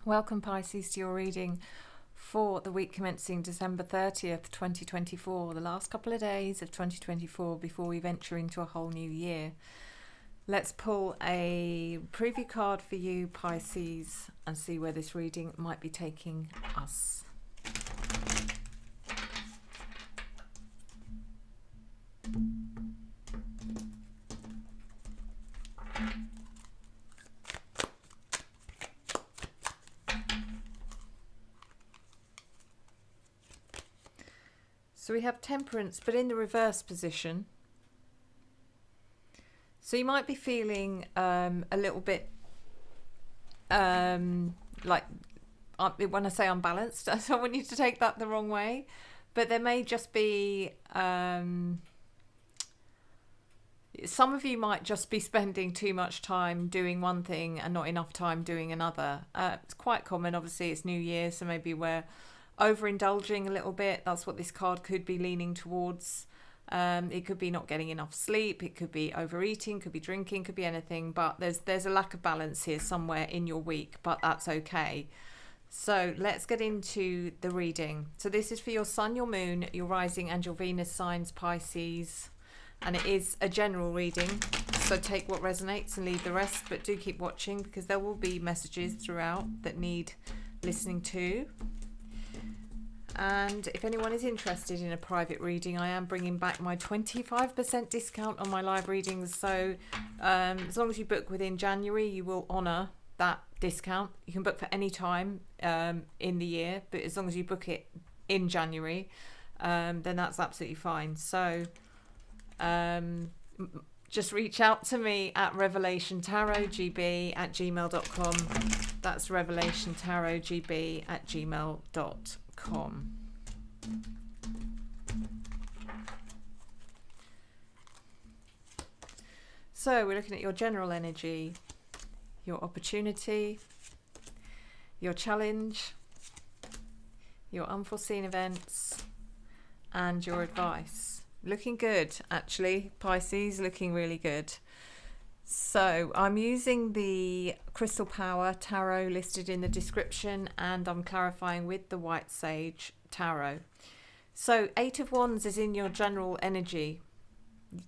Welcome Pisces to your reading for the week commencing December 30th, 2024, the last couple of days of 2024 before we venture into a whole new year. Let's pull a preview card for you, Pisces, and see where this reading might be taking us. So we have Temperance, but in the reverse position. So you might be feeling a little bit like, when I say unbalanced, I don't want you to take that the wrong way, but there may just be some of you might just be spending too much time doing one thing and not enough time doing another. It's quite common, obviously it's New Year, so maybe we're overindulging a little bit. That's what this card could be leaning towards. It could be not getting enough sleep, it could be overeating, could be drinking, could be anything, but there's a lack of balance here somewhere in your week, but that's okay. So let's get into the reading. So this is for your sun, your moon, your rising and your Venus signs, Pisces, and it is a general reading, so take what resonates and leave the rest, but do keep watching because there will be messages throughout that need listening to. And if anyone is interested in a private reading, I am bringing back my 25% discount on my live readings. So as long as you book within January, you will honour that discount. You can book for any time in the year, but as long as you book it in January, then that's absolutely fine. So just reach out to me at revelationtarotgb@gmail.com. That's revelationtarotgb@gmail.com. So we're looking at your general energy, your opportunity, your challenge, your unforeseen events, and your advice. Looking good, actually, Pisces, looking really good. So I'm using the Crystal Power Tarot listed in the description, and I'm clarifying with the White Sage Tarot. So 8 of Wands is in your general energy.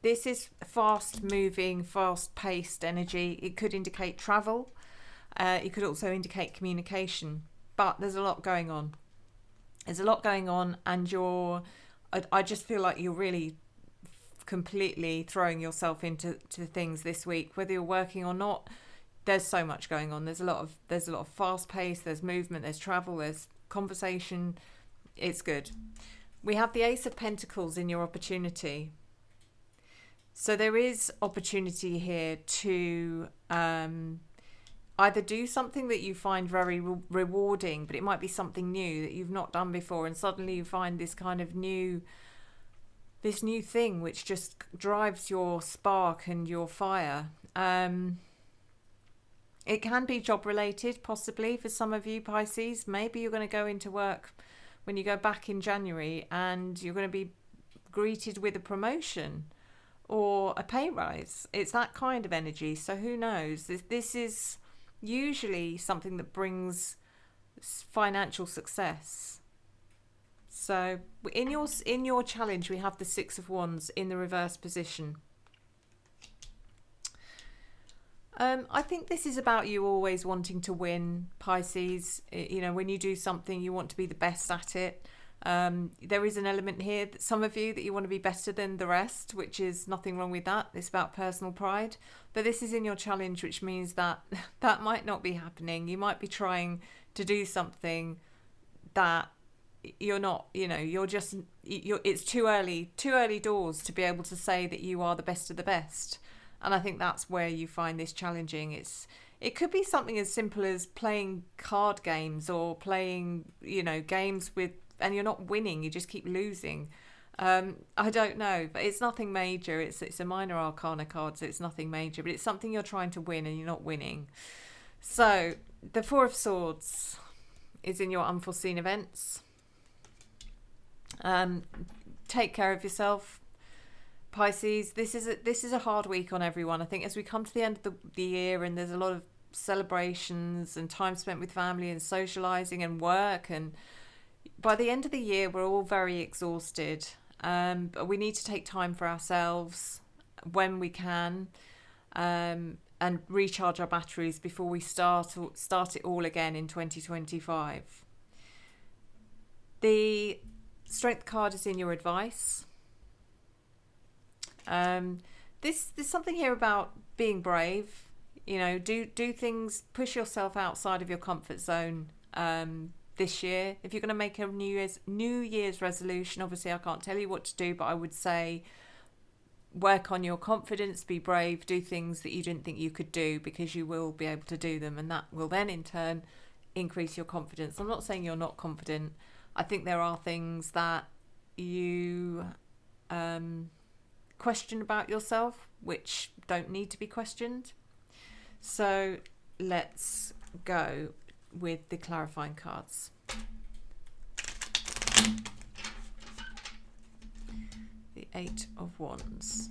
This is fast moving, fast paced energy. It could indicate travel. It could also indicate communication, but there's a lot going on. There's a lot going on, and I just feel like you're really completely throwing yourself into things this week, whether you're working or not. There's so much going on. There's a lot of fast pace, there's movement, there's travel, there's conversation. It's good. We have the Ace of Pentacles in your opportunity. So there is opportunity here to either do something that you find very rewarding, but it might be something new that you've not done before, and suddenly you find this kind of new thing which just drives your spark and your fire. It can be job related, possibly for some of you, Pisces. Maybe you're going to go into work when you go back in January and you're going to be greeted with a promotion or a pay rise. It's that kind of energy. So who knows? This is usually something that brings financial success. So in your challenge, we have the 6 of Wands in the reverse position. I think this is about you always wanting to win, Pisces. You know, when you do something, you want to be the best at it. There is an element here that some of you that you want to be better than the rest, which is nothing wrong with that. It's about personal pride. But this is in your challenge, which means that that might not be happening. You might be trying to do something that you're not, it's too early doors to be able to say that you are the best of the best. And I think that's where you find this challenging. It could be something as simple as playing card games or playing, games and you're not winning, you just keep losing. I don't know, but it's nothing major. It's a minor arcana card, so it's nothing major, but it's something you're trying to win and you're not winning. So the 4 of Swords is in your unforeseen events. Take care of yourself, Pisces. This is a hard week on everyone. I think as we come to the end of the year and there's a lot of celebrations and time spent with family and socializing and work, and by the end of the year we're all very exhausted. But we need to take time for ourselves when we can, and recharge our batteries before we start it all again in 2025. The Strength card is in your advice. There's something here about being brave. You know, do things, push yourself outside of your comfort zone this year. If you're going to make a New Year's resolution, obviously I can't tell you what to do, but I would say work on your confidence, be brave, do things that you didn't think you could do, because you will be able to do them, and that will then in turn increase your confidence. I'm not saying you're not confident. I think there are things that you question about yourself which don't need to be questioned. So let's go with the clarifying cards. The Eight of Wands.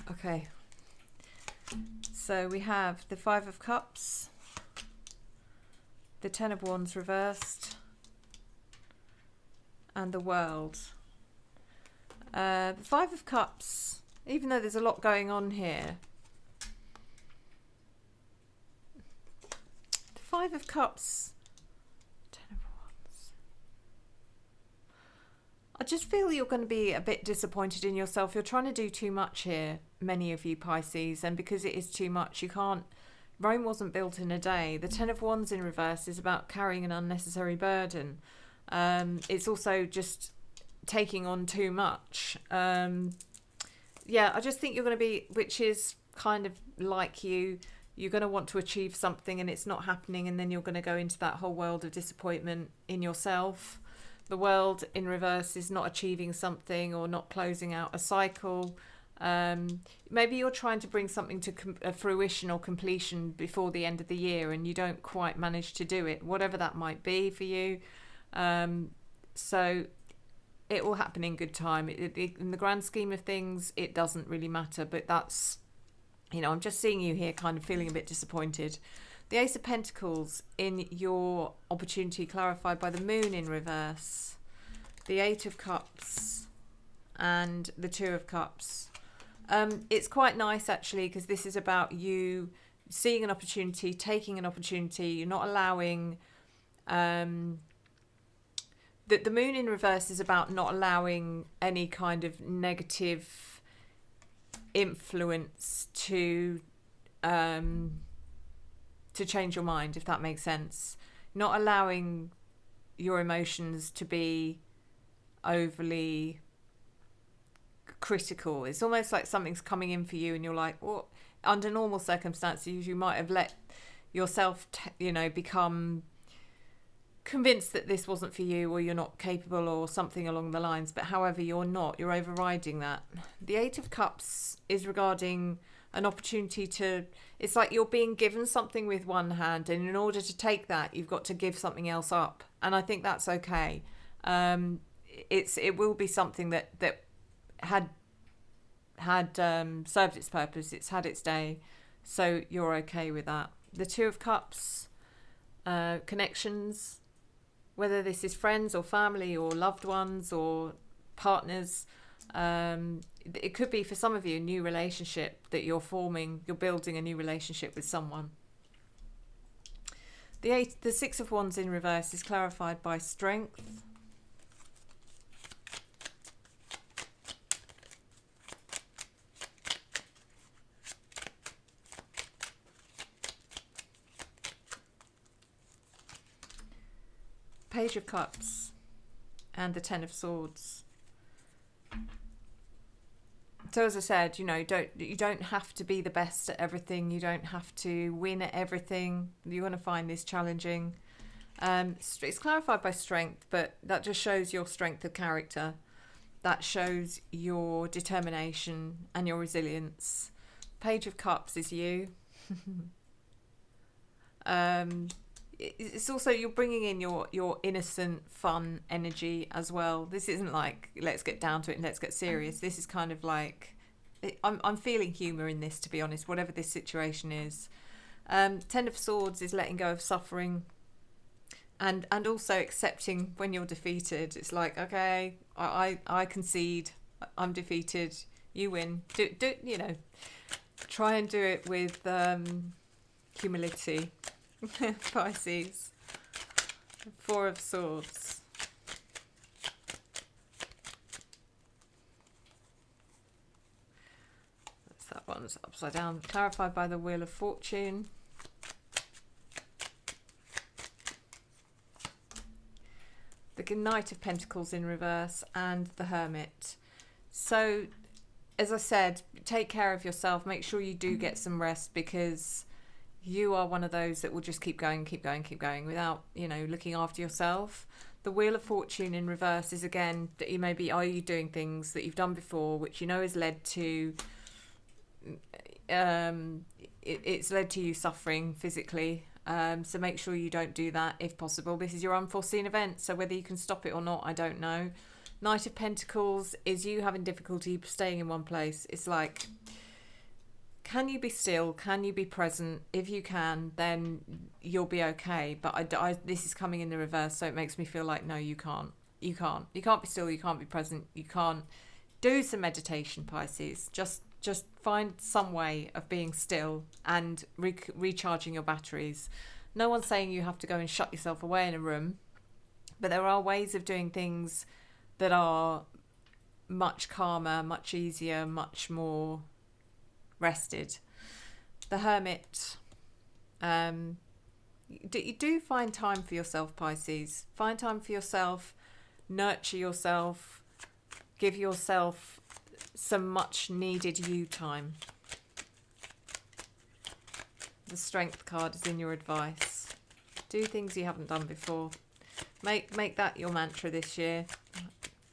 Okay, so we have the Five of Cups, the Ten of Wands reversed, and the World. The Five of Cups, even though there's a lot going on here, the Five of Cups, Ten of Wands, I just feel you're going to be a bit disappointed in yourself. You're trying to do too much here, many of you Pisces, and because it is too much, you can't. Rome wasn't built in a day. The Ten of Wands in reverse is about carrying an unnecessary burden. It's also just taking on too much. Yeah, I just think you're going to be, which is kind of like you're going to want to achieve something and it's not happening, and then you're going to go into that whole world of disappointment in yourself. The World in reverse is not achieving something or not closing out a cycle. Maybe you're trying to bring something to fruition or completion before the end of the year and you don't quite manage to do it, whatever that might be for you. So it will happen in good time. In the grand scheme of things, it doesn't really matter, but that's, you know, I'm just seeing you here kind of feeling a bit disappointed. The Ace of Pentacles in your opportunity clarified by the Moon in reverse, the Eight of Cups and the Two of Cups. It's quite nice actually, because this is about you seeing an opportunity, taking an opportunity. You're not allowing the Moon in reverse is about not allowing any kind of negative influence to change your mind, if that makes sense. Not allowing your emotions to be overly critical. It's almost like something's coming in for you and you're like, well, under normal circumstances you might have let yourself become convinced that this wasn't for you, or you're not capable, or something along the lines, but however you're not, you're overriding that. The Eight of Cups is regarding an opportunity to, it's like you're being given something with one hand, and in order to take that you've got to give something else up, and I think that's okay. It will be something that had served its purpose. It's had its day, so you're okay with that. The Two of Cups, connections, whether this is friends or family or loved ones or partners. It could be for some of you a new relationship that you're forming. You're building a new relationship with someone. The Six of Wands in reverse is clarified by strength. Page of Cups and the Ten of Swords. So as I said, you don't have to be the best at everything. You don't have to win at everything. You're going to find this challenging. It's clarified by strength, but that just shows your strength of character. That shows your determination and your resilience. Page of Cups is you. It's also, you're bringing in your innocent, fun energy as well. This isn't like, let's get down to it and let's get serious. This is kind of like, I'm feeling humour in this, to be honest, whatever this situation is. Ten of Swords is letting go of suffering, and also accepting when you're defeated. It's like, okay, I concede, I'm defeated, you win. Do try and do it with humility. Pisces. Four of Swords. That one's upside down. Clarified by the Wheel of Fortune. The Knight of Pentacles in reverse and the Hermit. So, as I said, take care of yourself. Make sure you do get some rest, because you are one of those that will just keep going without, looking after yourself. The Wheel of Fortune in reverse is, again, that are you doing things that you've done before, which has led to, it's led to you suffering physically. So make sure you don't do that if possible. This is your unforeseen event, so whether you can stop it or not, I don't know. Knight of Pentacles is you having difficulty staying in one place. It's like, can you be still? Can you be present? If you can, then you'll be okay. But this is coming in the reverse, so it makes me feel like, no, you can't. You can't be still. You can't be present. You can't. Do some meditation, Pisces. Just find some way of being still and recharging your batteries. No one's saying you have to go and shut yourself away in a room, but there are ways of doing things that are much calmer, much easier, much more rested. The Hermit. You do find time for yourself, Pisces. Find time for yourself. Nurture yourself. Give yourself some much needed you time. The Strength card is in your advice. Do things you haven't done before. Make that your mantra this year.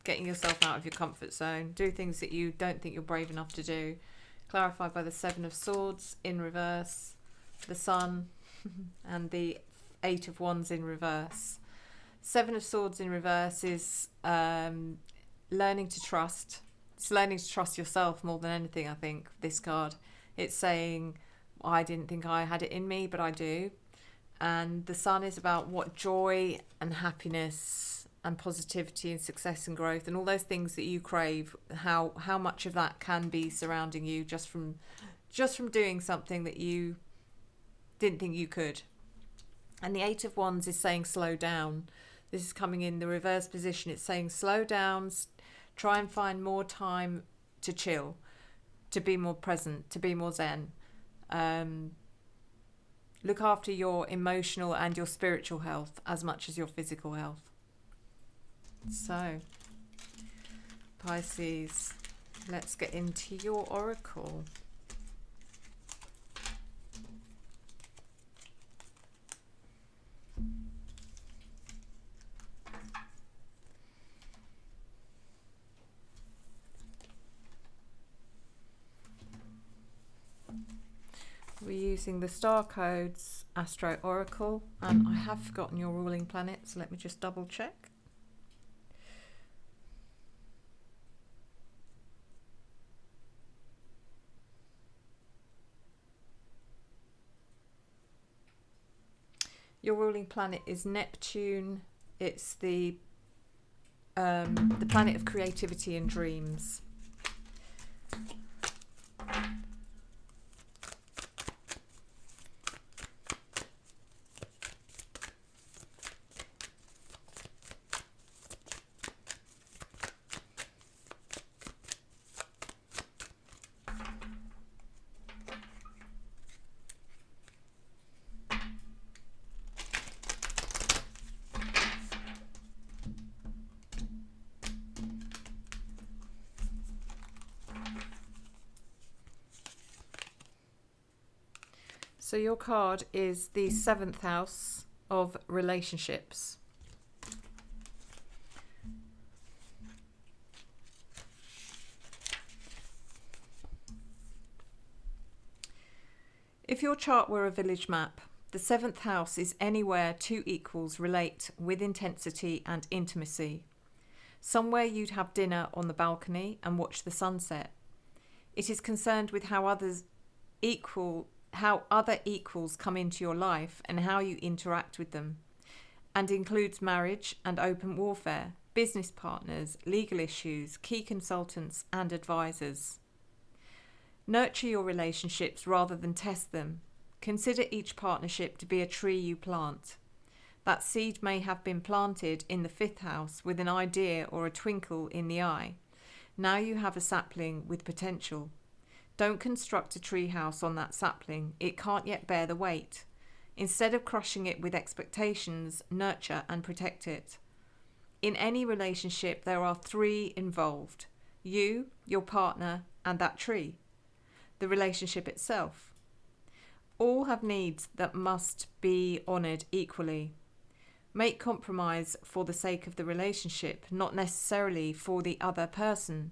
Getting yourself out of your comfort zone. Do things that you don't think you're brave enough to do. Clarified by the Seven of Swords in reverse, the Sun, and the Eight of Wands in reverse. Seven of Swords in reverse is learning to trust. It's learning to trust yourself more than anything, I think, this card. It's saying, I didn't think I had it in me, but I do. And the Sun is about what joy and happiness and positivity and success and growth and all those things that you crave, how much of that can be surrounding you just from doing something that you didn't think you could. And the Eight of Wands is saying slow down. This is coming in the reverse position. It's saying slow down, try and find more time to chill, to be more present, to be more zen. Look after your emotional and your spiritual health as much as your physical health. So, Pisces, let's get into your oracle. We're using the Star Codes Astro Oracle, and I have forgotten your ruling planet, so let me just double check. Your ruling planet is Neptune. It's the planet of creativity and dreams. So your card is the 7th house of relationships. If your chart were a village map, the 7th house is anywhere two equals relate with intensity and intimacy. Somewhere you'd have dinner on the balcony and watch the sunset. It is concerned with how other equals come into your life and how you interact with them, and includes marriage and open warfare, business partners, legal issues, key consultants and advisors. Nurture your relationships rather than test them. Consider each partnership to be a tree you plant. That seed may have been planted in the 5th house with an idea or a twinkle in the eye. Now you have a sapling with potential. Don't construct a tree house on that sapling. It can't yet bear the weight. Instead of crushing it with expectations, nurture and protect it. In any relationship, there are 3 involved: you, your partner, and that tree. The relationship itself. All have needs that must be honoured equally. Make compromise for the sake of the relationship, not necessarily for the other person.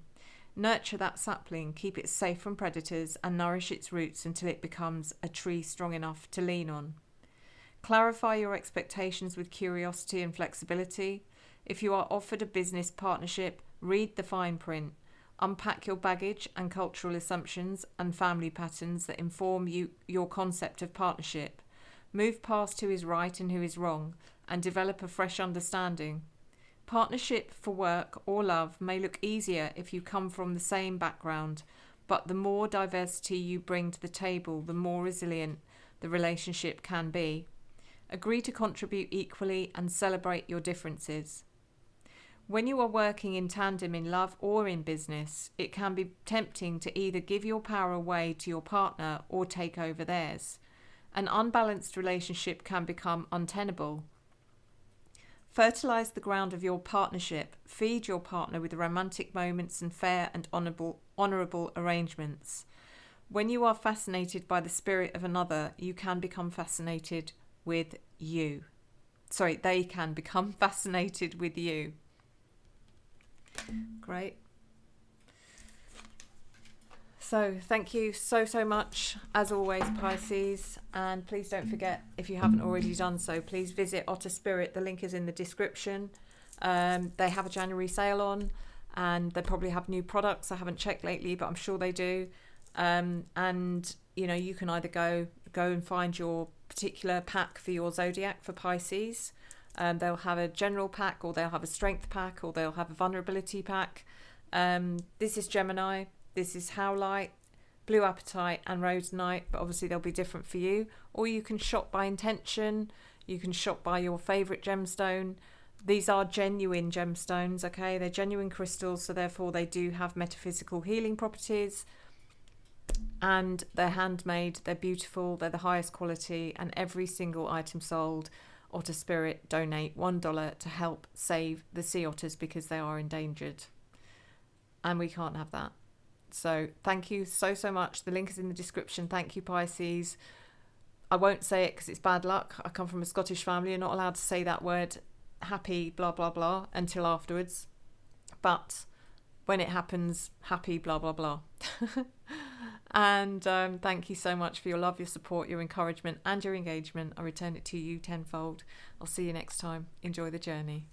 Nurture that sapling, keep it safe from predators, and nourish its roots until it becomes a tree strong enough to lean on. Clarify your expectations with curiosity and flexibility. If you are offered a business partnership, read the fine print. Unpack your baggage and cultural assumptions and family patterns that inform your concept of partnership. Move past who is right and who is wrong and develop a fresh understanding. Partnership for work or love may look easier if you come from the same background, but the more diversity you bring to the table, the more resilient the relationship can be. Agree to contribute equally and celebrate your differences. When you are working in tandem in love or in business, it can be tempting to either give your power away to your partner or take over theirs. An unbalanced relationship can become untenable. Fertilize the ground of your partnership. Feed your partner with romantic moments and fair and honourable arrangements. When you are fascinated by the spirit of another, you can become fascinated with you. They can become fascinated with you. Great. So thank you so much as always, Pisces, and please don't forget, if you haven't already done so, please visit Otter Spirit. The link is in the description. They have a January sale on, and they probably have new products. I haven't checked lately, but I'm sure they do. And you know, you can either go and find your particular pack for your zodiac for Pisces. They'll have a general pack, or they'll have a strength pack, or they'll have a vulnerability pack. This is Gemini, this is Howlite, Blue Appetite and Rhodonite, but obviously they'll be different for you. Or you can shop by intention, you can shop by your favourite gemstone. These are genuine gemstones, okay? They're genuine crystals, so therefore they do have metaphysical healing properties. And they're handmade, they're beautiful, they're the highest quality, and every single item sold, Otter Spirit donate $1 to help save the sea otters because they are endangered. And we can't have that. So thank you so much. The link is in the description. Thank you, Pisces. I won't say it because it's bad luck. I come from a Scottish family. You're not allowed to say that word, happy blah blah blah, until afterwards. But when it happens, happy blah blah blah. And thank you so much for your love, your support, your encouragement and your engagement. I return it to you tenfold. I'll see you next time. Enjoy the journey.